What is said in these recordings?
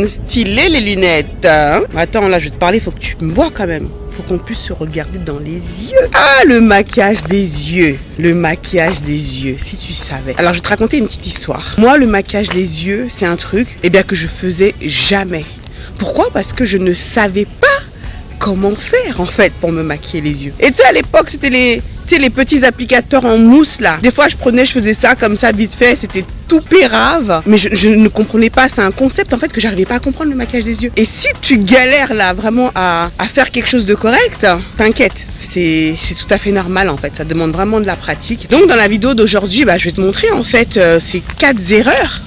Stylé les lunettes. Hein? Attends, là, je vais te parler, faut que tu me vois quand même. Faut qu'on puisse se regarder dans les yeux. Ah, le maquillage des yeux. Le maquillage des yeux, si tu savais. Alors, je vais te raconter une petite histoire. Moi, le maquillage des yeux, c'est un truc, que je faisais jamais. Pourquoi? Parce que je ne savais pas comment faire, en fait, pour me maquiller les yeux. Et tu sais, à l'époque, c'était les petits applicateurs en mousse, là. Des fois, je faisais ça comme ça, vite fait. C'était tout pérave. Mais je ne comprenais pas. C'est un concept, en fait, que j'arrivais pas à comprendre, le maquillage des yeux. Et si tu galères, là, vraiment à faire quelque chose de correct, t'inquiète. C'est tout à fait normal, en fait. Ça demande vraiment de la pratique. Donc, dans la vidéo d'aujourd'hui, je vais te montrer, en fait, ces 4 erreurs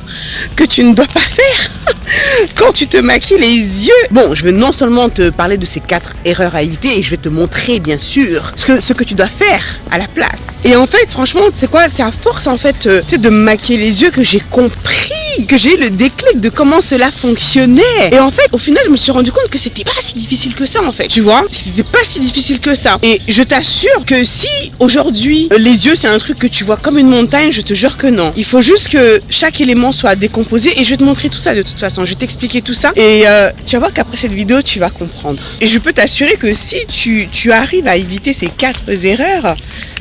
que tu ne dois pas faire quand tu te maquilles les yeux. Bon, je vais non seulement te parler de ces 4 erreurs à éviter, et je vais te montrer, bien sûr, ce que tu dois faire à la place. Et en fait, franchement, tu sais quoi, c'est à force, en fait, de me maquiller les yeux que j'ai compris, que j'ai eu le déclic de comment cela fonctionnait. Et en fait, au final, je me suis rendu compte que c'était pas si difficile que ça, en fait. Tu vois, c'était pas si difficile que ça. Et je t'assure que si, aujourd'hui, les yeux, c'est un truc que tu vois comme une montagne, je te jure que non. Il faut juste que chaque élément soit décomposé, et je vais te montrer tout ça de toute façon. Je vais t'expliquer tout ça, et tu vas voir qu'après cette vidéo, tu vas comprendre. Et je peux t'assurer que si tu arrives à éviter ces 4 erreurs,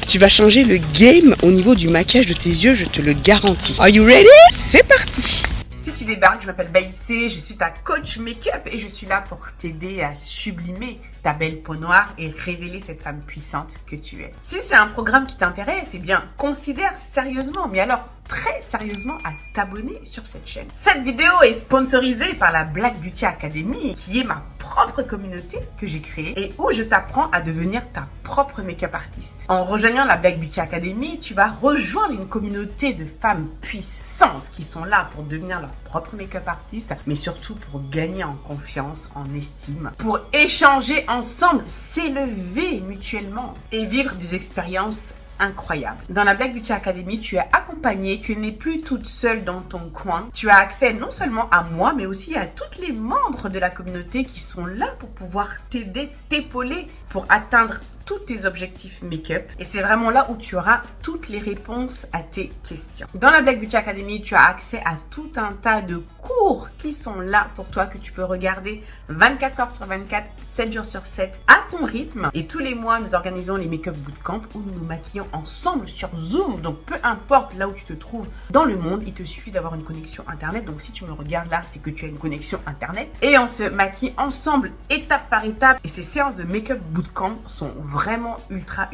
tu vas changer le game au niveau du maquillage de tes yeux, je te le garantis. Are you ready? C'est parti! Si tu débarques, je m'appelle Baïsé, je suis ta coach make-up et je suis là pour t'aider à sublimer ta belle peau noire et révéler cette femme puissante que tu es. Si c'est un programme qui t'intéresse, eh bien, considère sérieusement, mais alors très sérieusement, à t'abonner sur cette chaîne. Cette vidéo est sponsorisée par la Black Beauty Academy, qui est ma propre communauté que j'ai créée et où je t'apprends à devenir ta propre make-up artiste. En rejoignant la Black Beauty Academy, tu vas rejoindre une communauté de femmes puissantes qui sont là pour devenir leur propre make-up artiste, mais surtout pour gagner en confiance, en estime, pour échanger ensemble, s'élever mutuellement et vivre des expériences incroyable. Dans la Black Beauty Academy, tu es accompagnée, tu n'es plus toute seule dans ton coin. Tu as accès non seulement à moi, mais aussi à tous les membres de la communauté qui sont là pour pouvoir t'aider, t'épauler pour atteindre tous tes objectifs make-up. Et c'est vraiment là où tu auras toutes les réponses à tes questions. Dans la Black Beauty Academy, tu as accès à tout un tas de cours qui sont là pour toi, que tu peux regarder 24 heures sur 24, 7 jours sur 7, à ton rythme. Et tous les mois, nous organisons les make-up bootcamp où nous nous maquillons ensemble sur Zoom. Donc, peu importe là où tu te trouves dans le monde, il te suffit d'avoir une connexion Internet. Donc, si tu me regardes là, c'est que tu as une connexion Internet. Et on se maquille ensemble, étape par étape. Et ces séances de make-up bootcamp sont vraiment ultra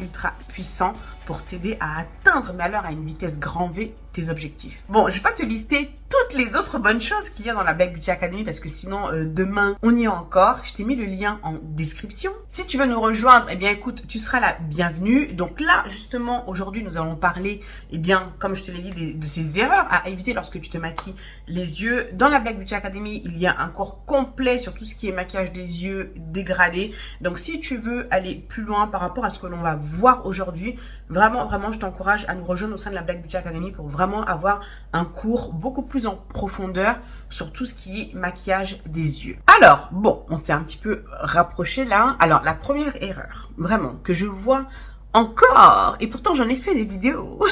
puissants pour t'aider à atteindre, mais alors à une vitesse grand V, tes objectifs. Bon, je vais pas te lister toutes les autres bonnes choses qu'il y a dans la Black Beauty Academy parce que sinon demain on y est encore. Je t'ai mis le lien en description. Si tu veux nous rejoindre, eh bien écoute, tu seras la bienvenue. Donc là, justement, aujourd'hui, nous allons parler, eh bien, comme je te l'ai dit, de ces erreurs à éviter lorsque tu te maquilles les yeux. Dans la Black Beauty Academy, il y a un cours complet sur tout ce qui est maquillage des yeux dégradé. Donc si tu veux aller plus loin par rapport à ce que l'on va voir aujourd'hui, vraiment, je t'encourage à nous rejoindre au sein de la Black Beauty Academy pour vraiment avoir un cours beaucoup plus en profondeur sur tout ce qui est maquillage des yeux. Alors, bon, on s'est un petit peu rapproché là. Alors, la première erreur, vraiment, que je vois encore, et pourtant j'en ai fait des vidéos,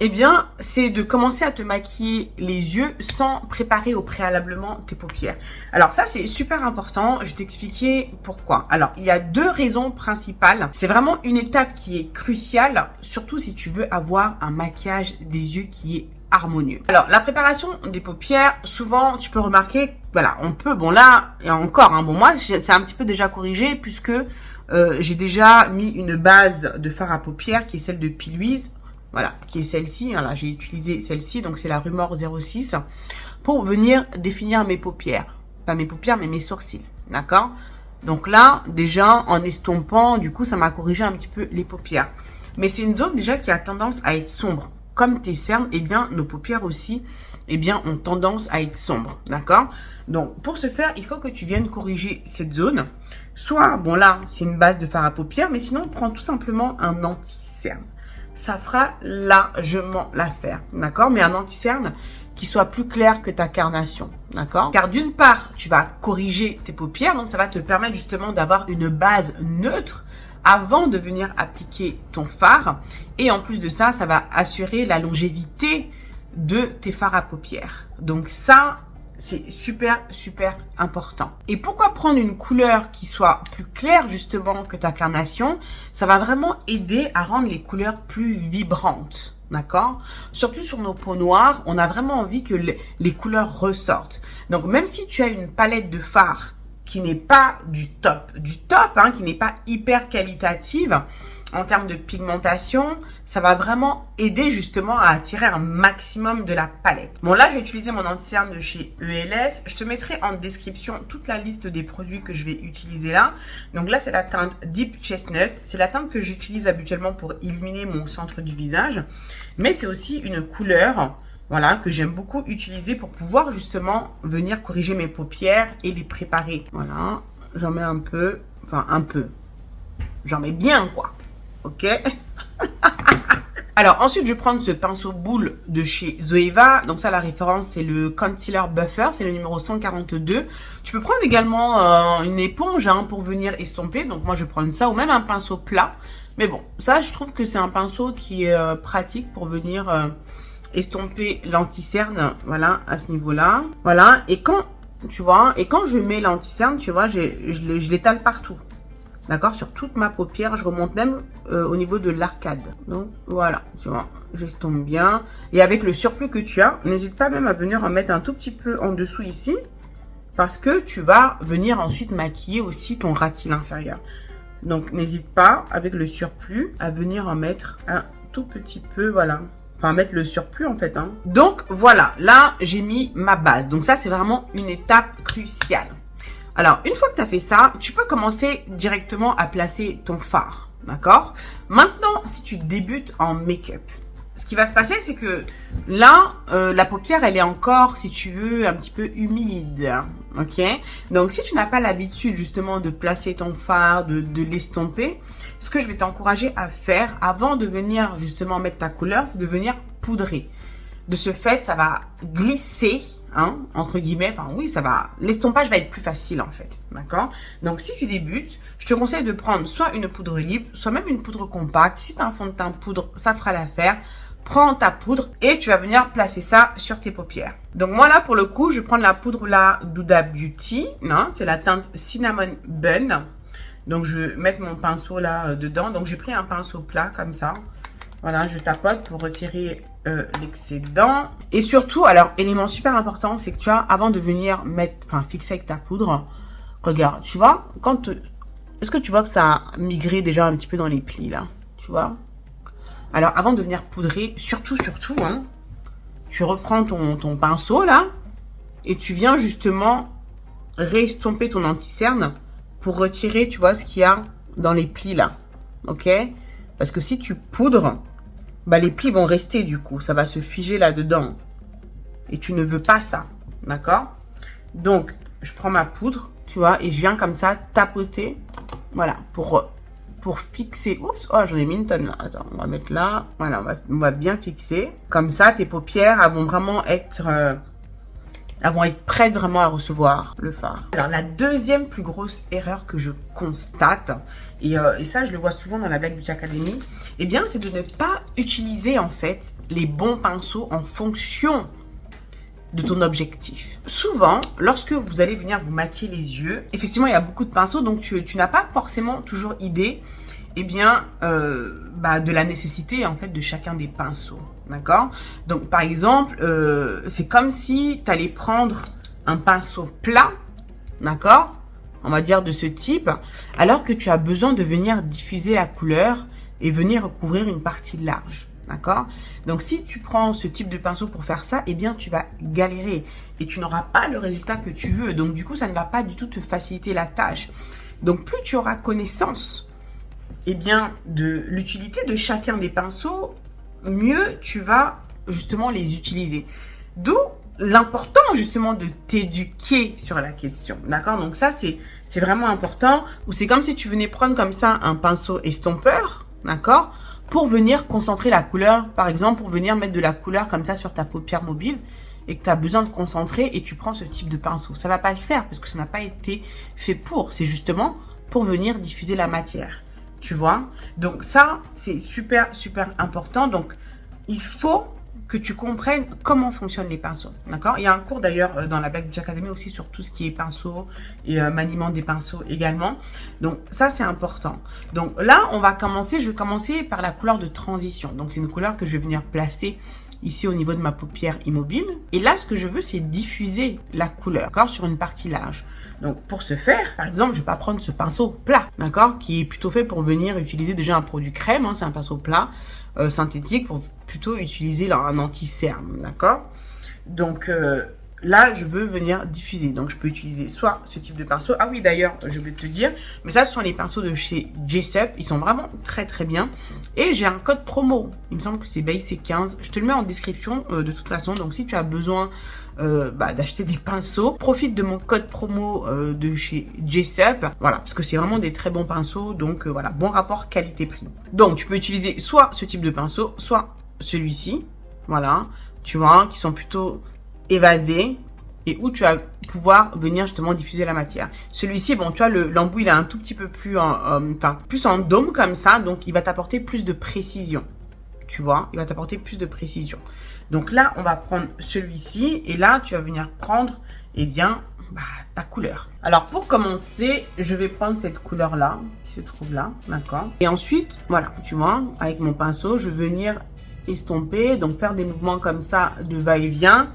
eh bien, c'est de commencer à te maquiller les yeux sans préparer au préalablement tes paupières. Alors ça, c'est super important. Je vais t'expliquer pourquoi. Alors, il y a 2 raisons principales. C'est vraiment une étape qui est cruciale, surtout si tu veux avoir un maquillage des yeux qui est harmonieux. Alors, la préparation des paupières, souvent, tu peux remarquer, voilà, on peut, bon là, et encore, bon moi, c'est un petit peu déjà corrigé puisque j'ai déjà mis une base de fard à paupières qui est celle de P. Louise. Voilà, qui est celle-ci. Voilà, j'ai utilisé celle-ci, donc c'est la Rumor 06, pour venir définir mes paupières. Pas mes paupières, mais mes sourcils. D'accord? Donc là, déjà, en estompant, du coup, ça m'a corrigé un petit peu les paupières. Mais c'est une zone déjà qui a tendance à être sombre. Comme tes cernes, eh bien, nos paupières aussi, eh bien, ont tendance à être sombres. D'accord? Donc, pour ce faire, il faut que tu viennes corriger cette zone. Soit, bon là, c'est une base de fard à paupières, mais sinon, prends tout simplement un anti-cerne. Ça fera largement l'affaire, d'accord? Mais un anti-cerne qui soit plus clair que ta carnation, d'accord? Car d'une part, tu vas corriger tes paupières, donc ça va te permettre justement d'avoir une base neutre avant de venir appliquer ton fard. Et en plus de ça, ça va assurer la longévité de tes fards à paupières. Donc ça, c'est super, super important. Et pourquoi prendre une couleur qui soit plus claire justement que ta carnation? Ça va vraiment aider à rendre les couleurs plus vibrantes. D'accord? Surtout sur nos peaux noires, on a vraiment envie que les couleurs ressortent. Donc même si tu as une palette de fard qui n'est pas du top, hein, qui n'est pas hyper qualitative, en termes de pigmentation, ça va vraiment aider justement à attirer un maximum de la palette. Bon là, je vais utiliser mon anti-cerne de chez ELF. Je te mettrai en description toute la liste des produits que je vais utiliser là. Donc là, c'est la teinte Deep Chestnut. C'est la teinte que j'utilise habituellement pour illuminer mon centre du visage. Mais c'est aussi une couleur, voilà, que j'aime beaucoup utiliser pour pouvoir justement venir corriger mes paupières et les préparer. Voilà, j'en mets un peu, enfin un peu. J'en mets bien quoi. Ok. Alors ensuite, je vais prendre ce pinceau boule de chez Zoeva. Donc ça, la référence, c'est le Concealer Buffer. C'est le numéro 142. Tu peux prendre également une éponge hein, pour venir estomper. Donc moi, je vais prendre ça ou même un pinceau plat. Mais bon, ça, je trouve que c'est un pinceau qui est pratique pour venir estomper l'anti-cerne. Voilà, à ce niveau-là. Voilà. Et quand, tu vois, et quand je mets l'anti-cerne, tu vois, je l'étale partout. D'accord, sur toute ma paupière, je remonte même au niveau de l'arcade. Donc voilà, tu vois, j'estompe bien. Et avec le surplus que tu as, n'hésite pas même à venir en mettre un tout petit peu en dessous ici. Parce que tu vas venir ensuite maquiller aussi ton ras de cils inférieur. Donc n'hésite pas, avec le surplus, à venir en mettre un tout petit peu, voilà. Enfin, mettre le surplus en fait. Hein. Donc voilà, là j'ai mis ma base. Donc ça, c'est vraiment une étape cruciale. Alors, une fois que tu as fait ça, tu peux commencer directement à placer ton fard, d'accord? Maintenant, si tu débutes en make-up, ce qui va se passer, c'est que là, la paupière, elle est encore, si tu veux, un petit peu humide, ok? Donc, si tu n'as pas l'habitude, justement, de placer ton fard, de l'estomper, ce que je vais t'encourager à faire, avant de venir, justement, mettre ta couleur, c'est de venir poudrer. De ce fait, ça va glisser, hein, entre guillemets, enfin oui, ça va, l'estompage va être plus facile en fait, d'accord? Donc si tu débutes, je te conseille de prendre soit une poudre libre, soit même une poudre compacte. Si tu as un fond de teint poudre, ça fera l'affaire. Prends ta poudre et tu vas venir placer ça sur tes paupières. Donc moi là, pour le coup, je prends la poudre là d'Huda Beauty, non, c'est la teinte Cinnamon Bun. Donc je vais mettre mon pinceau là dedans. Donc j'ai pris un pinceau plat comme ça. Voilà, je tapote pour retirer l'excédent. Et surtout, alors, élément super important, c'est que tu vois, avant de venir fixer avec ta poudre, regarde, tu vois, est-ce que tu vois que ça a migré déjà un petit peu dans les plis, là? Tu vois? Alors, avant de venir poudrer, surtout, hein, tu reprends ton pinceau, là, et tu viens justement réestomper ton anti-cerne pour retirer, tu vois, ce qu'il y a dans les plis, là. Ok? Parce que si tu poudres, bah, les plis vont rester du coup. Ça va se figer là-dedans. Et tu ne veux pas ça. D'accord? Donc, je prends ma poudre, tu vois, et je viens comme ça tapoter. Voilà, pour fixer. Oups, oh, j'en ai mis une tonne là. Attends, on va mettre là. Voilà, on va bien fixer. Comme ça, tes paupières, elles vont vraiment être... elles vont être prêtes vraiment à recevoir le fard. Alors, la deuxième plus grosse erreur que je constate, et ça, je le vois souvent dans la Black Beauty Academy, eh bien, c'est de ne pas utiliser, en fait, les bons pinceaux en fonction de ton objectif. Souvent, lorsque vous allez venir vous maquiller les yeux, effectivement, il y a beaucoup de pinceaux, donc tu n'as pas forcément toujours idée, eh bien, de la nécessité, en fait, de chacun des pinceaux. D'accord? Donc, par exemple, c'est comme si tu allais prendre un pinceau plat, d'accord? On va dire de ce type, alors que tu as besoin de venir diffuser la couleur et venir recouvrir une partie large, d'accord? Donc, si tu prends ce type de pinceau pour faire ça, eh bien, tu vas galérer et tu n'auras pas le résultat que tu veux. Donc, du coup, ça ne va pas du tout te faciliter la tâche. Donc, plus tu auras connaissance, eh bien, de l'utilité de chacun des pinceaux, mieux tu vas justement les utiliser. D'où l'important justement de t'éduquer sur la question. D'accord? Donc ça, c'est vraiment important. Ou c'est comme si tu venais prendre comme ça un pinceau estompeur, d'accord? Pour venir concentrer la couleur, par exemple, pour venir mettre de la couleur comme ça sur ta paupière mobile et que tu as besoin de concentrer et tu prends ce type de pinceau. Ça va pas le faire parce que ça n'a pas été fait pour. C'est justement pour venir diffuser la matière. Tu vois? Donc ça, c'est super, super important. Donc, il faut que tu comprennes comment fonctionnent les pinceaux, d'accord? Il y a un cours d'ailleurs dans la Black Beauty Academy aussi sur tout ce qui est pinceau et maniement des pinceaux également. Donc ça c'est important. Donc là on va commencer, je vais commencer par la couleur de transition. Donc c'est une couleur que je vais venir placer ici au niveau de ma paupière immobile. Et là ce que je veux c'est diffuser la couleur, d'accord, sur une partie large. Donc pour ce faire, par exemple, je vais pas prendre ce pinceau plat, d'accord, qui est plutôt fait pour venir utiliser déjà un produit crème, hein, c'est un pinceau plat synthétique pour plutôt utiliser un anti-cerne, d'accord. Donc là, je veux venir diffuser. Donc je peux utiliser soit ce type de pinceau. Ah oui, d'ailleurs, je voulais te dire, mais ça, ce sont les pinceaux de chez Jessup. Ils sont vraiment très très bien. Et j'ai un code promo. Il me semble que c'est BAYC15. Je te le mets en description de toute façon. Donc si tu as besoin d'acheter des pinceaux, profite de mon code promo de chez Jessup. Voilà, parce que c'est vraiment des très bons pinceaux. Donc voilà, bon rapport qualité-prix. Donc tu peux utiliser soit ce type de pinceau, soit celui-ci. Voilà, tu vois, qui sont plutôt évasés et où tu vas pouvoir venir justement diffuser la matière. Celui-ci, bon, tu vois, l'embout, il est un tout petit peu plus plus en dôme comme ça, donc il va t'apporter plus de précision. Tu vois, il va t'apporter plus de précision. Donc là, on va prendre celui-ci et là, tu vas venir prendre, eh bien, ta couleur. Alors, pour commencer, je vais prendre cette couleur-là, qui se trouve là, d'accord? Et ensuite, voilà, tu vois, avec mon pinceau, je vais venir estomper, donc faire des mouvements comme ça de va-et-vient.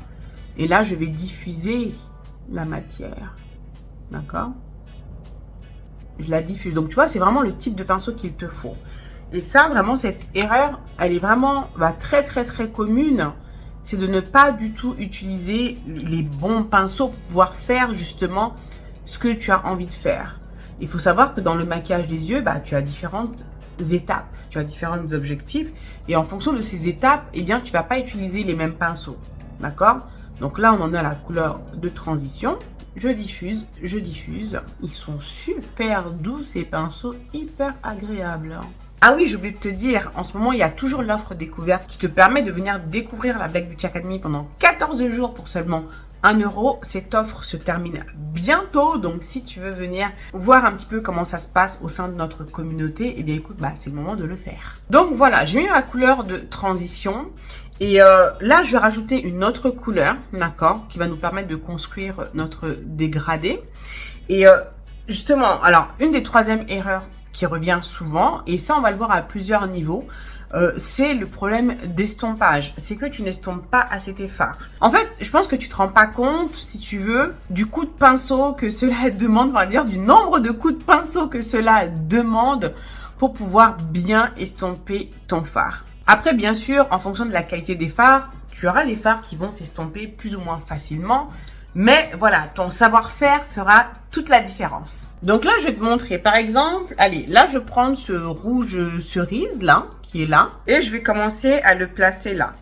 Et là, je vais diffuser la matière. D'accord? Je la diffuse. Donc, tu vois, c'est vraiment le type de pinceau qu'il te faut. Et ça, vraiment, cette erreur, elle est vraiment très, très, très commune. C'est de ne pas du tout utiliser les bons pinceaux pour pouvoir faire justement ce que tu as envie de faire. Il faut savoir que dans le maquillage des yeux, tu as différentes étapes. Tu as différents objectifs. Et en fonction de ces étapes, eh bien, tu vas pas utiliser les mêmes pinceaux. D'accord? Donc là, on en a la couleur de transition. Je diffuse, je diffuse. Ils sont super doux, ces pinceaux, hyper agréables. Ah oui, j'ai oublié de te dire, en ce moment, il y a toujours l'offre découverte qui te permet de venir découvrir la Black Beauty Academy pendant 14 jours pour seulement 1 €. Cette offre se termine bientôt, donc si tu veux venir voir un petit peu comment ça se passe au sein de notre communauté, eh bien écoute, c'est le moment de le faire. Donc voilà, j'ai mis ma couleur de transition et là je vais rajouter une autre couleur, d'accord, qui va nous permettre de construire notre dégradé. Et justement, alors une des troisièmes erreurs qui revient souvent, et ça on va le voir à plusieurs niveaux, c'est le problème d'estompage. C'est que tu n'estompes pas assez tes fards. En fait, je pense que tu te rends pas compte, si tu veux, du coup de pinceau que cela demande, on va dire, du nombre de coups de pinceau que cela demande pour pouvoir bien estomper ton fard. Après, bien sûr, en fonction de la qualité des fards, tu auras des fards qui vont s'estomper plus ou moins facilement. Mais voilà, ton savoir-faire fera toute la différence. Donc là, je vais te montrer, par exemple, allez, là, je prends ce rouge cerise, là, qui est là, et je vais commencer à le placer là.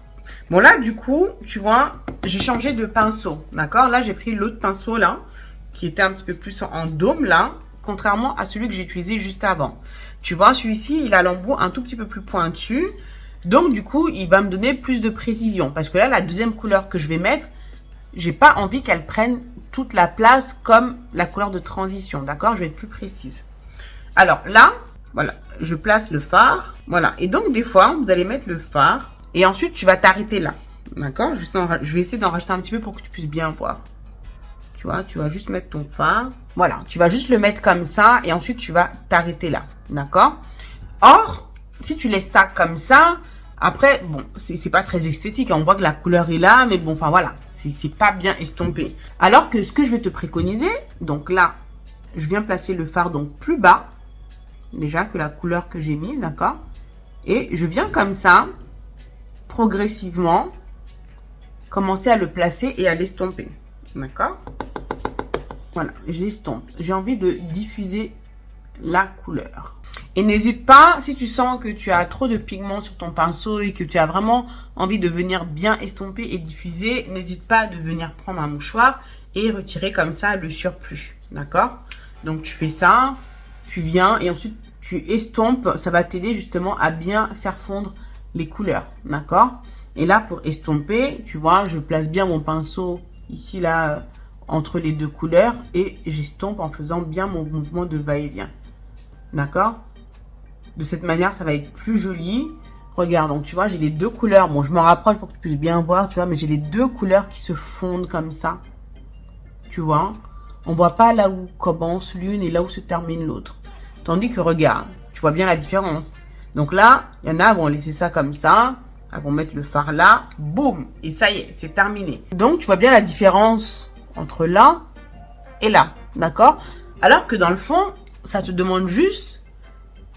Bon, là, du coup, tu vois, j'ai changé de pinceau, d'accord? Là, j'ai pris l'autre pinceau, là, qui était un petit peu plus en dôme, là, contrairement à celui que j'ai utilisé juste avant. Tu vois, celui-ci, il a l'embout un tout petit peu plus pointu, donc, du coup, il va me donner plus de précision, parce que là, la deuxième couleur que je vais mettre, j'ai pas envie qu'elle prenne toute la place comme la couleur de transition, d'accord? Je vais être plus précise. Alors là, voilà, je place le fard, voilà. Et donc, des fois, vous allez mettre le fard et ensuite, tu vas t'arrêter là, d'accord? Je vais essayer d'en rajouter un petit peu pour que tu puisses bien voir. Tu vois, tu vas juste mettre ton fard. Voilà, tu vas juste le mettre comme ça et ensuite, tu vas t'arrêter là, d'accord? Or, si tu laisses ça comme ça, après, bon, c'est pas très esthétique. On voit que la couleur est là, mais bon, enfin voilà, c'est pas bien estompé. Alors que ce que je vais te préconiser, donc là, je viens placer le fard donc plus bas, déjà que la couleur que j'ai mis, d'accord? Et je viens comme ça, progressivement, commencer à le placer et à l'estomper, d'accord? Voilà, j'estompe. J'ai envie de diffuser la couleur. Et n'hésite pas, si tu sens que tu as trop de pigments sur ton pinceau et que tu as vraiment envie de venir bien estomper et diffuser, n'hésite pas de venir prendre un mouchoir et retirer comme ça le surplus, d'accord? Donc tu fais ça, tu viens et ensuite tu estompes, ça va t'aider justement à bien faire fondre les couleurs, d'accord? Et là pour estomper, tu vois, je place bien mon pinceau ici là entre les deux couleurs et j'estompe en faisant bien mon mouvement de va-et-vient. D'accord? De cette manière, ça va être plus joli. Regarde, donc tu vois, j'ai les deux couleurs. Bon, je me rapproche pour que tu puisses bien voir, tu vois, mais j'ai les deux couleurs qui se fondent comme ça. Tu vois, on voit pas là où commence l'une et là où se termine l'autre. Tandis que regarde, tu vois bien la différence. Donc là, il y en a vont laisser ça comme ça, elles vont mettre le fard là, boum, et ça y est, c'est terminé. Donc tu vois bien la différence entre là et là, d'accord? Alors que dans le fond, ça te demande juste,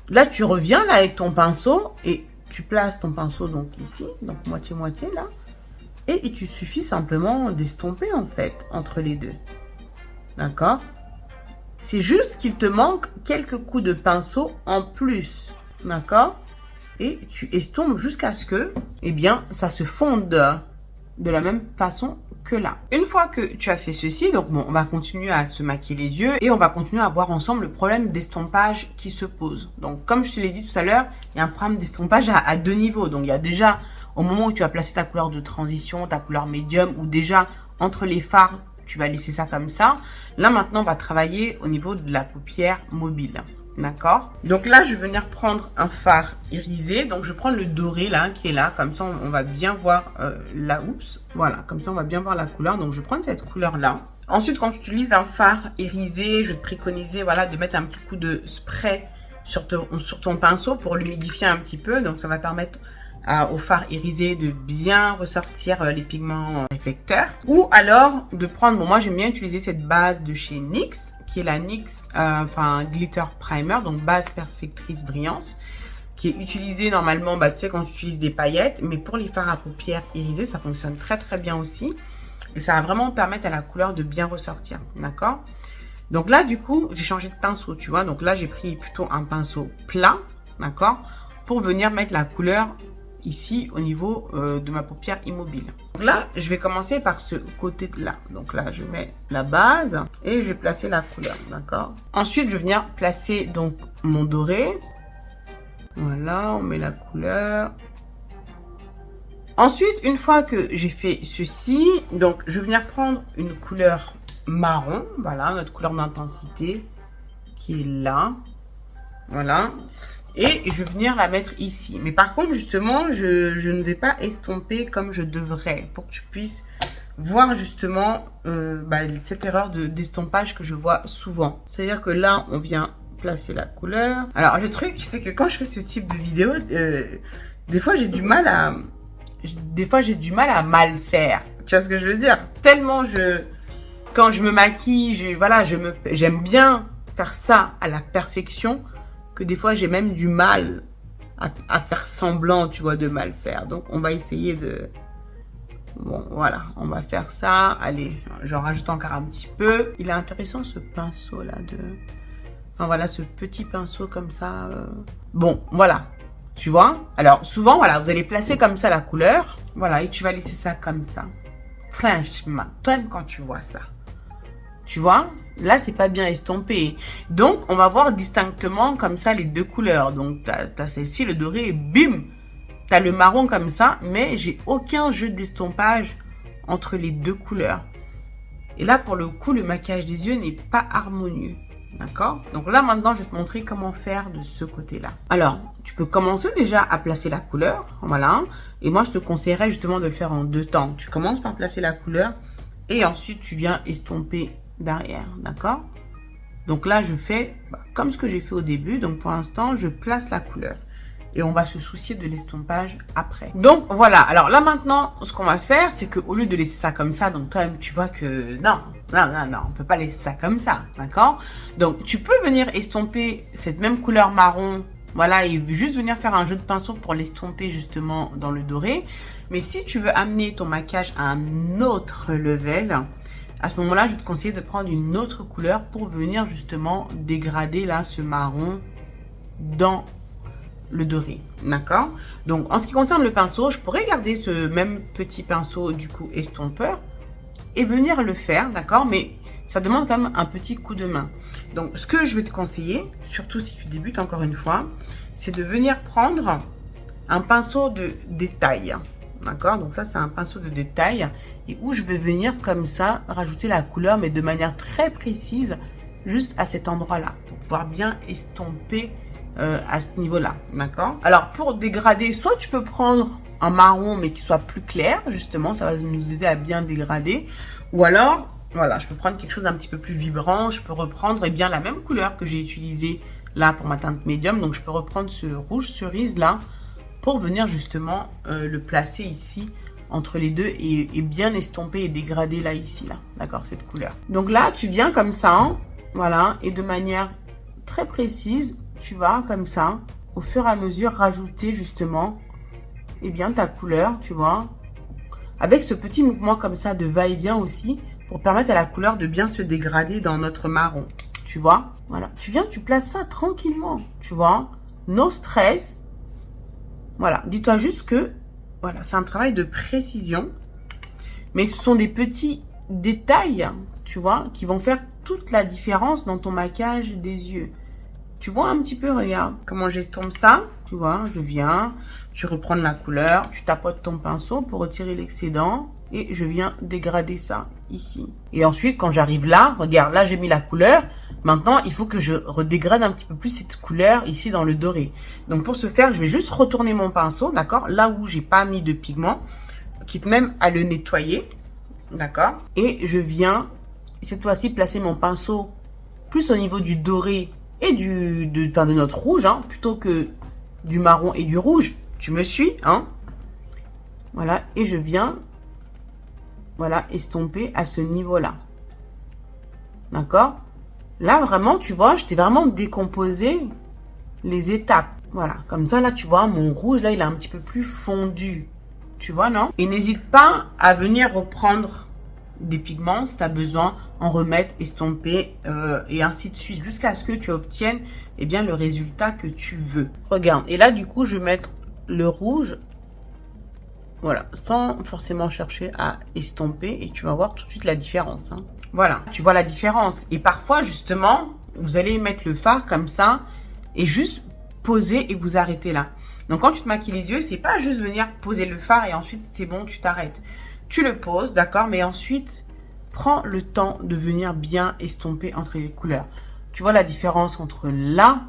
là tu reviens là avec ton pinceau et tu places ton pinceau donc ici, donc moitié-moitié là. Et il te suffit simplement d'estomper en fait entre les deux. D'accord? C'est juste qu'il te manque quelques coups de pinceau en plus. D'accord? Et tu estompes jusqu'à ce que, eh bien, ça se fonde de la même façon que là. Une fois que tu as fait ceci, donc bon, on va continuer à se maquiller les yeux et on va continuer à voir ensemble le problème d'estompage qui se pose. Donc, comme je te l'ai dit tout à l'heure, il y a un problème d'estompage à deux niveaux. Donc, il y a déjà au moment où tu vas placer ta couleur de transition, ta couleur médium, ou déjà entre les fards, tu vas laisser ça comme ça. Là, maintenant, on va travailler au niveau de la paupière mobile. D'accord? Donc là, je vais venir prendre un fard irisé. Donc, je prends le doré là, qui est là. Comme ça, on va bien voir la... Oups. Voilà, comme ça, on va bien voir la couleur. Donc, je vais prendre cette couleur-là. Ensuite, quand tu utilises un fard irisé, je vais te préconiser, voilà, de mettre un petit coup de spray sur ton pinceau pour l'humidifier un petit peu. Donc, ça va permettre au fard irisé de bien ressortir les pigments réflecteurs. Ou alors, de prendre... Bon, moi, j'aime bien utiliser cette base de chez NYX, qui est la NYX Glitter Primer, donc base perfectrice brillance, qui est utilisée normalement, bah, tu sais, quand tu utilises des paillettes, mais pour les fards à paupières irisés, ça fonctionne très très bien aussi. Et ça va vraiment permettre à la couleur de bien ressortir, d'accord? Donc là, du coup, j'ai changé de pinceau, tu vois. Donc là, j'ai pris plutôt un pinceau plat, d'accord? Pour venir mettre la couleur ici au niveau de ma paupière immobile. Donc là, je vais commencer par ce côté-là. Donc là, je mets la base et je vais placer la couleur, d'accord? Ensuite, je vais venir placer donc mon doré. Voilà, on met la couleur. Ensuite, une fois que j'ai fait ceci, donc je vais venir prendre une couleur marron. Voilà, notre couleur d'intensité qui est là. Voilà. Et je vais venir la mettre ici. Mais par contre, justement, je ne vais pas estomper comme je devrais. Pour que tu puisses voir justement cette erreur d'estompage que je vois souvent. C'est-à-dire que là, on vient placer la couleur. Alors, le truc, c'est que quand je fais ce type de vidéo, des fois, j'ai du mal à mal faire. Tu vois ce que je veux dire? Tellement quand je me maquille, j'aime bien faire ça à la perfection, que des fois j'ai même du mal à faire semblant, tu vois, de mal faire. Donc on va essayer de... Bon, voilà, on va faire ça. Allez, j'en rajoute encore un petit peu. Il est intéressant ce pinceau là Enfin voilà, ce petit pinceau comme ça. Bon, voilà, tu vois. Alors souvent, voilà, vous allez placer comme ça la couleur. Voilà, et tu vas laisser ça comme ça. Franchement, toi-même quand tu vois ça. Tu vois, là, c'est pas bien estompé. Donc, on va voir distinctement comme ça les deux couleurs. Donc, t'as celle-ci, le doré, et bim, t'as le marron comme ça, mais j'ai aucun jeu d'estompage entre les deux couleurs. Et là, pour le coup, le maquillage des yeux n'est pas harmonieux. D'accord? Donc là, maintenant, je vais te montrer comment faire de ce côté-là. Alors, tu peux commencer déjà à placer la couleur. Voilà. Et moi, je te conseillerais justement de le faire en deux temps. Tu commences par placer la couleur et ensuite, tu viens estomper derrière, d'accord? Donc là, je fais comme ce que j'ai fait au début. Donc pour l'instant, je place la couleur. Et on va se soucier de l'estompage après. Donc voilà, alors là maintenant, ce qu'on va faire, c'est qu'au lieu de laisser ça comme ça, donc toi-même tu vois que non, on peut pas laisser ça comme ça, d'accord? Donc tu peux venir estomper cette même couleur marron, voilà, et juste venir faire un jeu de pinceau pour l'estomper justement dans le doré. Mais si tu veux amener ton maquillage à un autre level, à ce moment-là, je te conseille de prendre une autre couleur pour venir justement dégrader là ce marron dans le doré, d'accord? Donc, en ce qui concerne le pinceau, je pourrais garder ce même petit pinceau du coup estompeur et venir le faire, d'accord? Mais ça demande quand même un petit coup de main. Donc, ce que je vais te conseiller, surtout si tu débutes encore une fois, c'est de venir prendre un pinceau de détail, d'accord? Donc ça, c'est un pinceau de détail et où je vais venir comme ça rajouter la couleur, mais de manière très précise, juste à cet endroit-là, pour pouvoir bien estomper à ce niveau-là, d'accord? Alors, pour dégrader, soit tu peux prendre un marron, mais qui soit plus clair, justement, ça va nous aider à bien dégrader. Ou alors, voilà, je peux prendre quelque chose d'un petit peu plus vibrant, je peux reprendre bien la même couleur que j'ai utilisée là pour ma teinte médium. Donc, je peux reprendre ce rouge cerise là pour venir justement le placer ici entre les deux et bien estomper et dégrader là, ici, là, d'accord, cette couleur. Donc là, tu viens comme ça, hein, voilà, et de manière très précise, tu vas comme ça, au fur et à mesure, rajouter justement, eh bien, ta couleur, tu vois, avec ce petit mouvement comme ça de va-et-vient aussi, pour permettre à la couleur de bien se dégrader dans notre marron, tu vois. Voilà, tu viens, tu places ça tranquillement, tu vois, no stress. Voilà, dis-toi juste que, voilà, c'est un travail de précision, mais ce sont des petits détails, tu vois, qui vont faire toute la différence dans ton maquillage des yeux. Tu vois un petit peu, regarde, comment j'estompe ça, tu vois, je viens, tu reprends la couleur, tu tapotes ton pinceau pour retirer l'excédent et je viens dégrader ça ici. Et ensuite, quand j'arrive là, regarde, là j'ai mis la couleur, maintenant il faut que je redégrade un petit peu plus cette couleur ici dans le doré. Donc pour ce faire, je vais juste retourner mon pinceau, d'accord, là où j'ai pas mis de pigment, quitte même à le nettoyer, d'accord, et je viens cette fois-ci placer mon pinceau plus au niveau du doré et de notre rouge, hein, plutôt que du marron et du rouge. Tu me suis, hein? Voilà, et je viens, voilà, estomper à ce niveau-là. D'accord? Là, vraiment, tu vois, je t'ai vraiment décomposé les étapes. Voilà, comme ça, là, tu vois, mon rouge, là, il est un petit peu plus fondu. Tu vois, non? Et n'hésite pas à venir reprendre des pigments si tu as besoin, en remettre, estomper et ainsi de suite jusqu'à ce que tu obtiennes eh bien, le résultat que tu veux. Regarde, et là du coup je vais mettre le rouge, voilà, sans forcément chercher à estomper et tu vas voir tout de suite la différence, hein. Voilà, tu vois la différence et parfois justement vous allez mettre le fard comme ça et juste poser et vous arrêtez là. Donc quand tu te maquilles les yeux, c'est pas juste venir poser le fard et ensuite c'est bon, tu t'arrêtes. Tu le poses, d'accord, mais ensuite, prends le temps de venir bien estomper entre les couleurs. Tu vois la différence entre là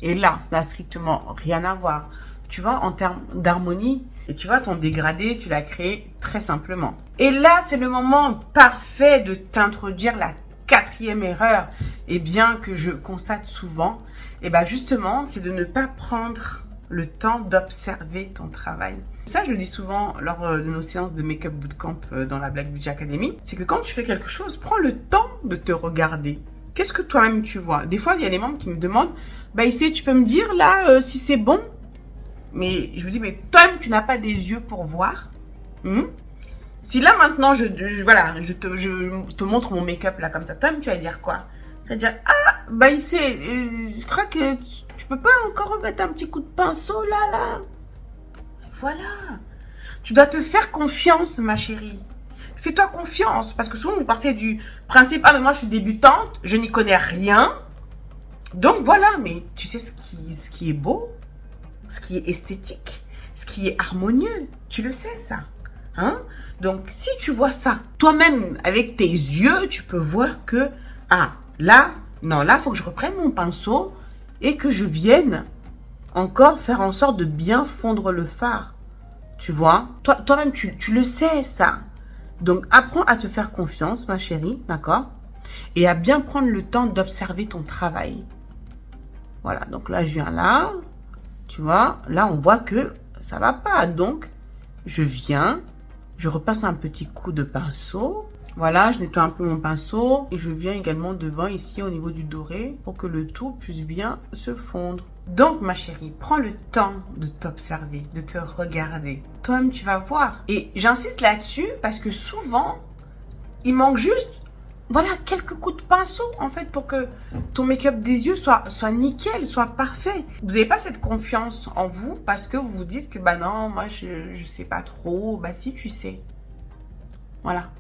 et là, ça n'a strictement rien à voir. Tu vois, en termes d'harmonie, et tu vois, ton dégradé, tu l'as créé très simplement. Et là, c'est le moment parfait de t'introduire la 4e erreur, et bien que je constate souvent, et ben justement, c'est de ne pas prendre le temps d'observer ton travail. Ça, je le dis souvent lors de nos séances de make-up bootcamp dans la Black Beauty Academy. C'est que quand tu fais quelque chose, prends le temps de te regarder. Qu'est-ce que toi-même tu vois? Des fois, il y a des membres qui me demandent, bah ici, tu peux me dire là si c'est bon? Mais je me dis, mais toi-même, tu n'as pas des yeux pour voir. Si là maintenant, je te montre mon make-up là comme ça, toi-même, tu vas dire quoi? Tu vas dire, ah, bah ici, je crois que tu peux pas encore remettre un petit coup de pinceau là. Voilà. Tu dois te faire confiance, ma chérie. Fais-toi confiance. Parce que souvent, vous partez du principe, ah, mais moi, je suis débutante, je n'y connais rien. Donc, voilà. Mais tu sais ce qui est beau, ce qui est esthétique, ce qui est harmonieux. Tu le sais, ça. Hein? Donc, si tu vois ça, toi-même, avec tes yeux, tu peux voir que, ah, là, non, là, il faut que je reprenne mon pinceau et que je vienne encore faire en sorte de bien fondre le fard. Tu vois? Toi-même, tu le sais, ça. Donc, apprends à te faire confiance, ma chérie, d'accord? Et à bien prendre le temps d'observer ton travail. Voilà, donc là, je viens là. Tu vois? Là, on voit que ça va pas. Donc, je viens, je repasse un petit coup de pinceau. Voilà, je nettoie un peu mon pinceau et je viens également devant ici au niveau du doré pour que le tout puisse bien se fondre. Donc ma chérie, prends le temps de t'observer, de te regarder. Toi-même tu vas voir. Et j'insiste là-dessus parce que souvent, il manque juste, voilà, quelques coups de pinceau en fait pour que ton make-up des yeux soit nickel, soit parfait. Vous n'avez pas cette confiance en vous parce que vous vous dites que bah non, moi je sais pas trop. Bah si, tu sais. Voilà.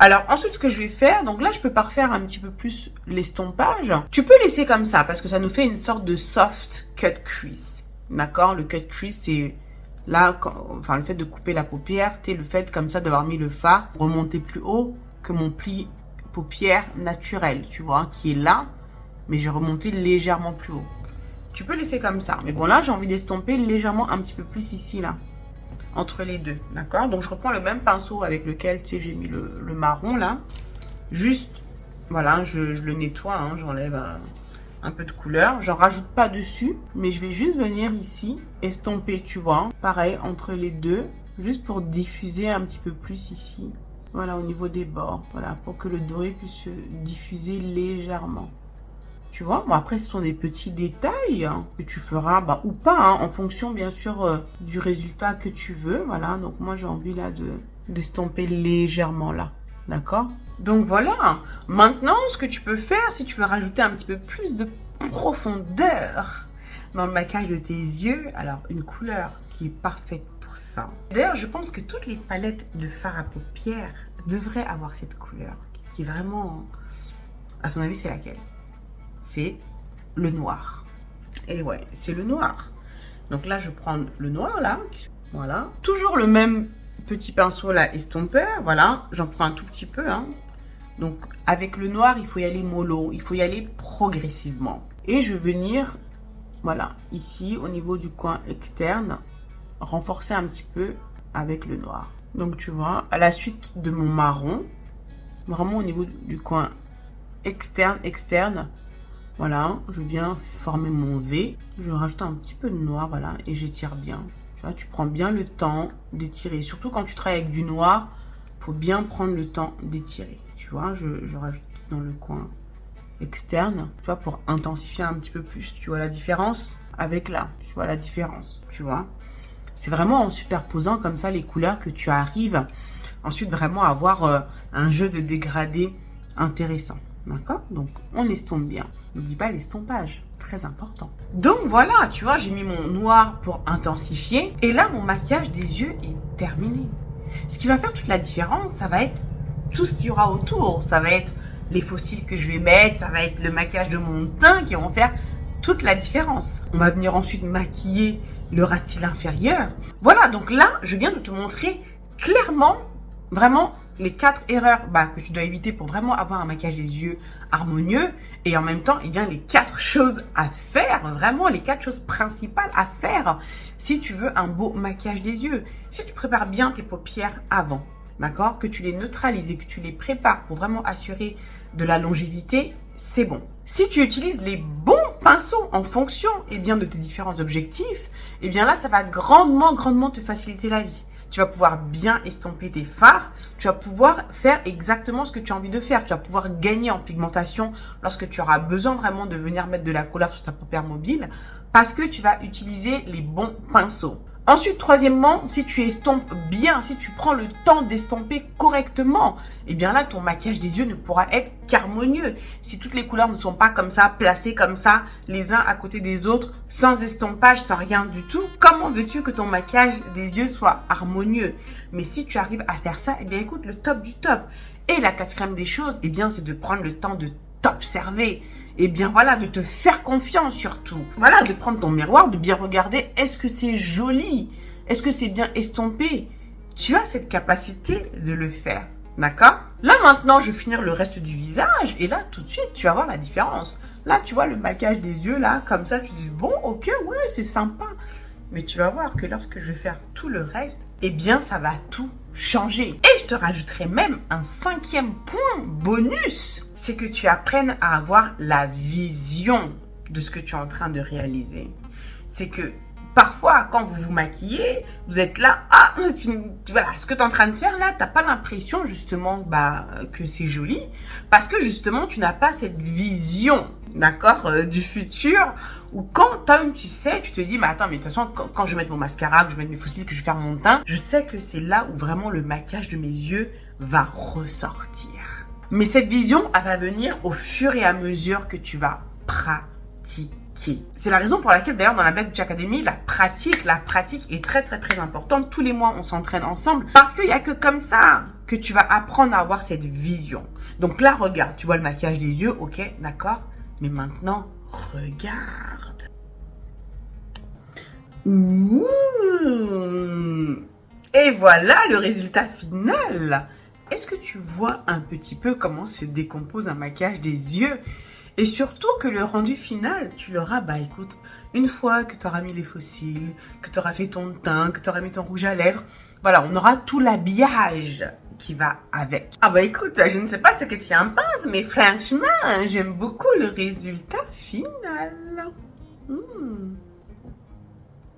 Alors ensuite ce que je vais faire, donc là je peux parfaire un petit peu plus l'estompage. Tu peux laisser comme ça parce que ça nous fait une sorte de soft cut crease. D'accord? Le cut crease c'est là, enfin le fait de couper la paupière, c'est le fait comme ça d'avoir mis le fard remonter plus haut que mon pli paupière naturel, tu vois, qui est là, mais j'ai remonté légèrement plus haut. Tu peux laisser comme ça. Mais bon, là, j'ai envie d'estomper légèrement un petit peu plus ici, là. Entre les deux, d'accord? Donc, je reprends le même pinceau avec lequel, tu sais, j'ai mis le marron, là. Juste, voilà, je le nettoie, hein, j'enlève un peu de couleur. J'en rajoute pas dessus, mais je vais juste venir ici, estomper, tu vois. Pareil, entre les deux, juste pour diffuser un petit peu plus ici. Voilà, au niveau des bords. Voilà, pour que le doré puisse se diffuser légèrement. Tu vois, bon après ce sont des petits détails hein, que tu feras ou pas, hein, en fonction bien sûr du résultat que tu veux. Voilà, donc moi j'ai envie là d'estomper légèrement là, d'accord? Donc voilà, maintenant ce que tu peux faire si tu veux rajouter un petit peu plus de profondeur dans le maquillage de tes yeux, alors une couleur qui est parfaite pour ça. D'ailleurs je pense que toutes les palettes de fard à paupières devraient avoir cette couleur qui est vraiment, à ton avis c'est laquelle? C'est le noir. Et ouais, c'est le noir. Donc là, je prends le noir, là. Voilà. Toujours le même petit pinceau, là, estompeur. Voilà. J'en prends un tout petit peu, hein. Donc, avec le noir, il faut y aller mollo. Il faut y aller progressivement. Et je vais venir, voilà, ici, au niveau du coin externe, renforcer un petit peu avec le noir. Donc, tu vois, à la suite de mon marron, vraiment au niveau du coin externe, voilà, je viens former mon V. Je rajoute un petit peu de noir, voilà, et j'étire bien. Tu vois, tu prends bien le temps d'étirer. Surtout quand tu travailles avec du noir, il faut bien prendre le temps d'étirer. Tu vois, je rajoute dans le coin externe, tu vois, pour intensifier un petit peu plus. Tu vois la différence avec là, tu vois la différence, tu vois. C'est vraiment en superposant comme ça les couleurs que tu arrives ensuite vraiment à avoir un jeu de dégradé intéressant. D'accord? Donc, on estompe bien. N'oublie pas l'estompage, très important. Donc voilà, tu vois, j'ai mis mon noir pour intensifier. Et là, mon maquillage des yeux est terminé. Ce qui va faire toute la différence, ça va être tout ce qu'il y aura autour. Ça va être les faux cils que je vais mettre, ça va être le maquillage de mon teint qui vont faire toute la différence. On va venir ensuite maquiller le ras de cils inférieur. Voilà, donc là, je viens de te montrer clairement, vraiment, les 4 erreurs que tu dois éviter pour vraiment avoir un maquillage des yeux harmonieux. Et en même temps, eh bien, les 4 choses à faire, vraiment les 4 choses principales à faire si tu veux un beau maquillage des yeux. Si tu prépares bien tes paupières avant, d'accord, que tu les neutralises et que tu les prépares pour vraiment assurer de la longévité, c'est bon. Si tu utilises les bons pinceaux en fonction bien, de tes différents objectifs, eh bien là, ça va grandement te faciliter la vie. Tu vas pouvoir bien estomper tes fards. Tu vas pouvoir faire exactement ce que tu as envie de faire. Tu vas pouvoir gagner en pigmentation lorsque tu auras besoin vraiment de venir mettre de la couleur sur ta paupière mobile parce que tu vas utiliser les bons pinceaux. Ensuite, troisièmement, si tu estompes bien, si tu prends le temps d'estomper correctement, eh bien là, ton maquillage des yeux ne pourra être qu'harmonieux. Si toutes les couleurs ne sont pas comme ça, placées comme ça, les uns à côté des autres, sans estompage, sans rien du tout, comment veux-tu que ton maquillage des yeux soit harmonieux? Mais si tu arrives à faire ça, eh bien écoute, le top du top. Et la quatrième des choses, eh bien, c'est de prendre le temps de t'observer. Et bien voilà, de te faire confiance surtout. Voilà, de prendre ton miroir, de bien regarder, est-ce que c'est joli? Est-ce que c'est bien estompé? Tu as cette capacité de le faire, d'accord? Là maintenant, je vais finir le reste du visage et là tout de suite, tu vas voir la différence. Là, tu vois le maquillage des yeux, là, comme ça, tu dis, bon, ok, ouais, c'est sympa. Mais tu vas voir que lorsque je vais faire tout le reste, eh bien, ça va tout changer. Et je te rajouterai même un 5e point bonus. C'est que tu apprennes à avoir la vision de ce que tu es en train de réaliser. C'est que parfois, quand vous vous maquillez, vous êtes là, voilà, ce que tu es en train de faire là, tu n'as pas l'impression justement que c'est joli. Parce que justement, tu n'as pas cette vision, d'accord, du futur. Ou quand toi-même tu sais, tu te dis, mais attends, mais de toute façon, quand je vais mettre mon mascara, que je vais mettre mes faux cils, que je vais faire mon teint, je sais que c'est là où vraiment le maquillage de mes yeux va ressortir. Mais cette vision, elle va venir au fur et à mesure que tu vas pratiquer. C'est la raison pour laquelle d'ailleurs dans la Black Beauty Academy, la pratique est très importante. Tous les mois, on s'entraîne ensemble parce qu'il n'y a que comme ça que tu vas apprendre à avoir cette vision. Donc là, regarde, tu vois le maquillage des yeux, ok, d'accord, mais maintenant, regarde. Ouh. Et voilà le résultat final. Est-ce que tu vois un petit peu comment se décompose un maquillage des yeux? Et surtout que le rendu final, tu l'auras, bah écoute, une fois que tu auras mis les fossiles, que tu auras fait ton teint, que tu auras mis ton rouge à lèvres, voilà, on aura tout l'habillage qui va avec. Ah bah écoute, je ne sais pas ce que tu en penses, mais franchement, j'aime beaucoup le résultat final.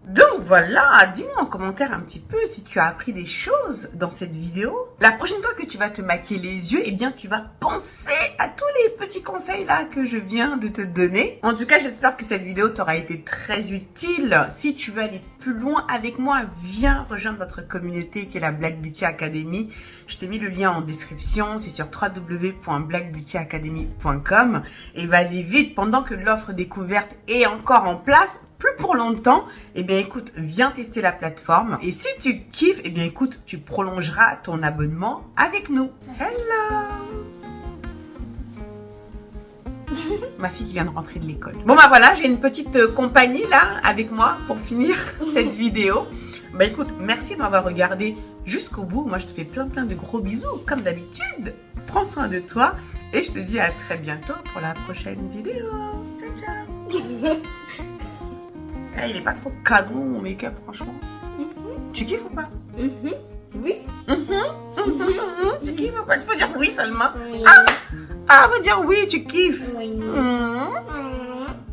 Donc voilà, dis-moi en commentaire un petit peu si tu as appris des choses dans cette vidéo. La prochaine fois que tu vas te maquiller les yeux, eh bien tu vas penser à tous les petits conseils là que je viens de te donner. En tout cas, j'espère que cette vidéo t'aura été très utile. Si tu veux aller plus loin avec moi, viens rejoindre notre communauté qui est la Black Beauty Academy. Je t'ai mis le lien en description, c'est sur www.blackbeautyacademy.com et vas-y vite pendant que l'offre découverte est encore en place. Plus pour longtemps, eh bien écoute, viens tester la plateforme. Et si tu kiffes, eh bien écoute, tu prolongeras ton abonnement avec nous. Hello! Ma fille qui vient de rentrer de l'école. Bon bah voilà, j'ai une petite compagnie là avec moi pour finir cette vidéo. Bah écoute, merci de m'avoir regardé jusqu'au bout. Moi je te fais plein de gros bisous comme d'habitude. Prends soin de toi et je te dis à très bientôt pour la prochaine vidéo. Ciao ciao. Il est pas trop cagon mon make-up franchement. Tu kiffes ou pas? Oui. Tu kiffes ou pas? Il faut dire oui seulement. Oui. Ah, faut dire oui, tu kiffes. Oui.